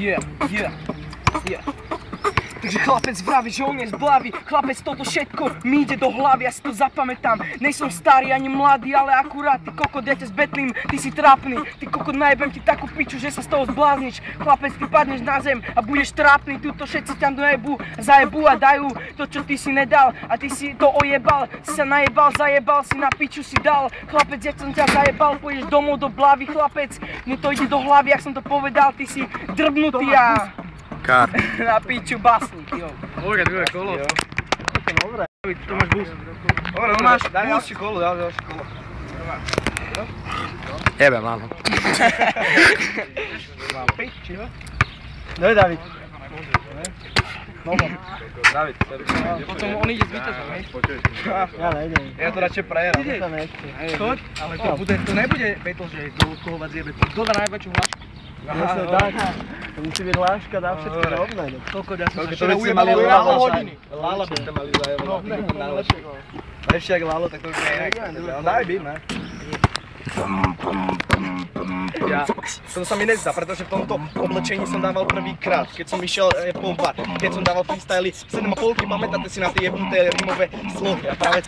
Yeah. Takže chlapec vraví, že on je zblavý, chlapec toto všetko mi ide do hlavy, ja si to zapamätám. Nejsom starý ani mladý, ale akurát, ty kokot, ja ťa zbetlím, ty si trápny, ty kokot, najebem ti takú piču, že sa z toho zblázniš. Chlapec, ty padneš na zem a budeš trápny, tuto všetci ťa zajebu a dajú to, čo ty si nedal a ty si to ojebal, si sa najebal, zajebal si, na piču si dal. Chlapec, jak som ťa zajebal, pôjdeš domov do blavy, chlapec, mne to ide do hlavy, jak som to povedal, ty si drbnutý a... Kár. Na piču basník, jo. Dobre, druhé kolo. Dobre. Tu máš bus. Dobre, máš daj ďalšie kolo, ďalšie kolo. Jebem, áno. Mám 5, či jo? Daj, David. David, potom on ide z víťazom, hej? Ja nejdem. Ja to radšej prejerám. Ty to nechci. Choď, ale to nebude battle, že koho vás jebe. Kto dá najväčšiu hlášku? Presne tak. To musí byť hláška, dá všetko rovné. Toľko, ja som sa To by ste mali Lalo hodiny. Lala by ste mali zajebať. Lepšie jak Lalo, tak to už nie je inak. Daj beat, ne? Ja, to sa mi nezdá, pretože v tomto oblečení som dával prvýkrát, keď som išiel pompať, keď som dával freestyly 7,5, pamätáte si na tie jebnuté rímové slohy a práve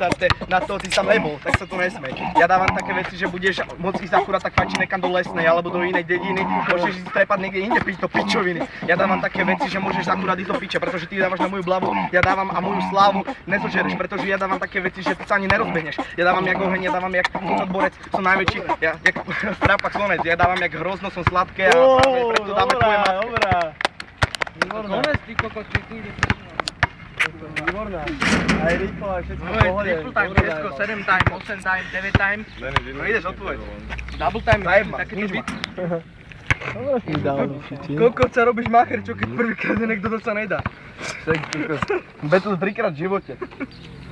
na to ty sa nebol, tak sa to nesmej. Ja dávam také veci, že budeš môcť ísť akurát tak fajči nekam do lesnej alebo do inej dediny, môžeš ísť strepať niekde inde, piť to pičoviny. Ja dávam také veci, že môžeš akurát ísť do piče, pretože ty dávaš na moju blavu, ja dávam a moju slávu nezožereš, pretože ja dávam také veci, že ty sa ani nerozbehneš. Ja dávam jak oheň, ja dávam jak borec, som najväčší, ja jak Strapak Slonec, ja dávam jak hrozno, som sladké a preto dáme tvoje matky. Dobrá. Konec, ty kokot, či ty ide. Výborná. Aj rýchlo, aj všetko v pohode. Triple time, všetko, 7 time, 8 time, 9 time. No ideš odpoveď. Double time, takéto byt. Dobre si dal určite. Koľko sa robíš macher, čo keď prvýkrát je niekto, to sa nedá. Battle 3-krát v živote.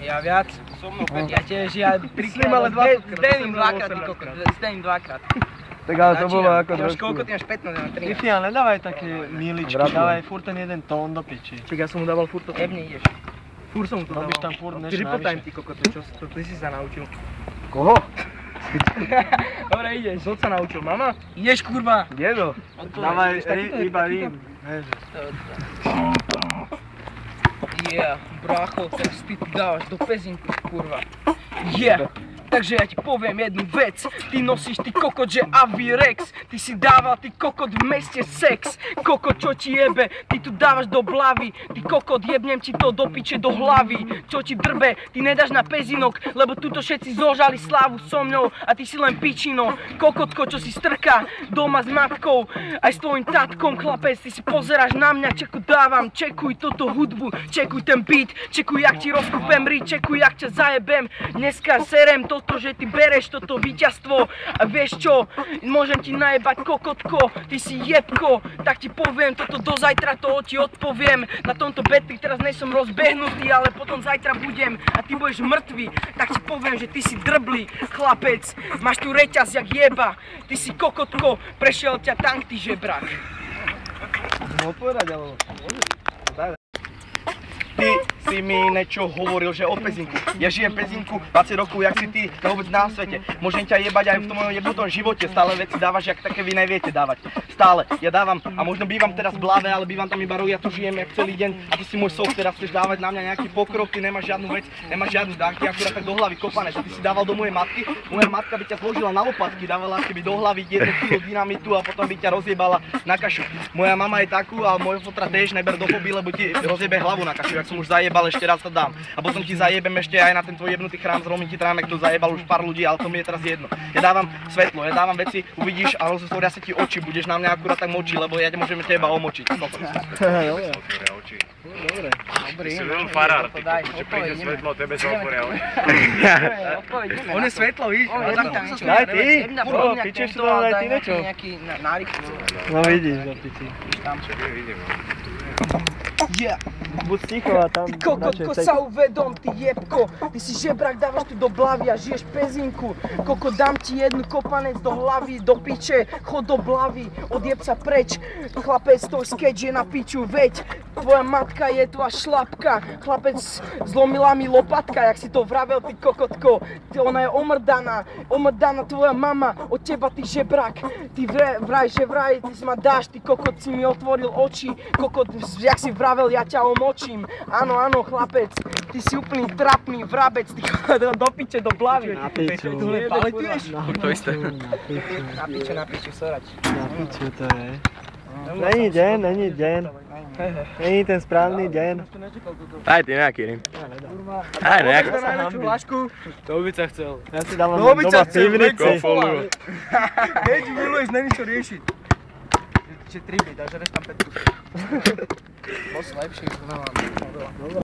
Ja viac, so mnou 5, ja tiež, ja 3-krát, ale 20 krát. Zdením 2-krát, ty kokot, Zdením 2-krát. Tak ale to bolo ako trošku. Koľko ty máš 15, ja mám 13. Ty ale nedávaj také miličky, dávaj furt ten jeden tón do piči. Čiže ja som mu dával furt to, evne ideš. Furt som mu to dával. Robíš tam furt niečo Triple time, navyše. ty kokot, čo ty si sa naučil. Koho? Dobre, ideš, od sa naučil, mama? Ideš, kurva. Dedo, dávaj iba rím. Yeah, brácho, teraz ty dávaš do pezinku, kurva. Yeah. Takže ja ti poviem jednu vec, ty nosíš ty kokot, že Avirex, ty si dával ty kokot v meste sex, kokot čo ti jebe, ty tu dávaš do blavy, ty kokot jebnem ti to do piče do hlavy, čo ti drbe, ty nedáš na pezinok, lebo tuto všetci zožali slávu so mňou a ty si len pičino, kokotko čo si strká doma s matkou, aj s tvojim tatkom chlapec, ty si pozeráš na mňa, čeku dávam, čekuj toto hudbu, čekuj ten beat, čekuj jak ti rozkúpem ri, čekuj jak ťa zajebem, dneska serem to že ty bereš toto víťazstvo a vieš čo, môžem ti najebať kokotko, ty si jebko, tak ti poviem, toto do zajtra to ti odpoviem, na tomto betli teraz nejsom rozbehnutý, ale potom zajtra budem a ty budeš mŕtvý, tak ti poviem, že ty si drblý chlapec, máš tu reťaz jak jeba, ty si kokotko, prešiel ťa tank, ty žebrak. Môžem odpovedať, alebo? Ty si mi niečo hovoril, že o pezinku. Ja žijem pezinku 20 rokov, jak si ty vôbec na svete. Môžem ťa jebať aj v tom mojom jebnutom živote. Stále veci dávaš, jak také vy neviete dávať. Stále. Ja dávam, a možno bývam teraz v blave, ale bývam tam iba rok, ja tu žijem jak celý deň. A ty si môj sok, teraz chceš dávať na mňa nejaký pokrok, ty nemáš žiadnu vec, nemáš žiadnu dánky, akurát tak do hlavy kopané. Ty si dával do mojej matky, moja matka by ťa zložila na lopatky, dávala keby do hlavy 1 kilo dynamitu a potom by ťa rozjebala na kašu. Moja mama je takú a môj fotra tiež neber do hobby, lebo ti rozjebe hlavu na kašu. Som už zajebal, ešte raz to dám. A potom ti zajebem ešte aj na ten tvoj jebnutý chrám, zromím ti trámek, to zajebal už pár ľudí, ale to mi je teraz jedno. Ja dávam svetlo, ja dávam veci, uvidíš a rozotvoria sa ti oči, budeš na mňa akurát tak močiť, lebo ja môžem teba omočiť. Dobre. Dobrý. Si veľmi farár, ty že príde svetlo, tebe sa otvoria oči. On je svetlo, víš? Daj ty, kurva, pičeš to, daj ty niečo. Nejaký nárik. No vidíš, do piči. Vidím. Yeah. Buď ticho a tam... Ty kokotko sa uvedom, ty jebko. Ty si žebrak, dávaš tu do blavy a žiješ pezinku. Koko, dám ti jednu kopanec do hlavy, do piče, chod do blavy, odjeb sa preč. Chlapec, to sketch je na piču, veď. Tvoja matka je tvoja šlapka. Chlapec, zlomila mi lopatka, jak si to vravel, ty kokotko. Ona je omrdaná tvoja mama, od teba ty žebrak. Ty vraj, ty si ma dáš, ty kokot, si mi otvoril oči. Kokot, jak si vravel, ja ťa omočím. Áno, chlapec, ty si úplný trapný vrabec, ty kokot, do piče, do blavy. Na piču. Paletuješ? To isté. Na piču, sorať. Na piču to je. Není deň. Není ten správny deň. Daj ty nejaký rým. Daj nejaký. To by sa chcel. Ja si dávam doma pivnici. Keď miluješ, není čo riešiť. Čiže 3 by, takže dáš tam 5. Moc lepší, to nemám.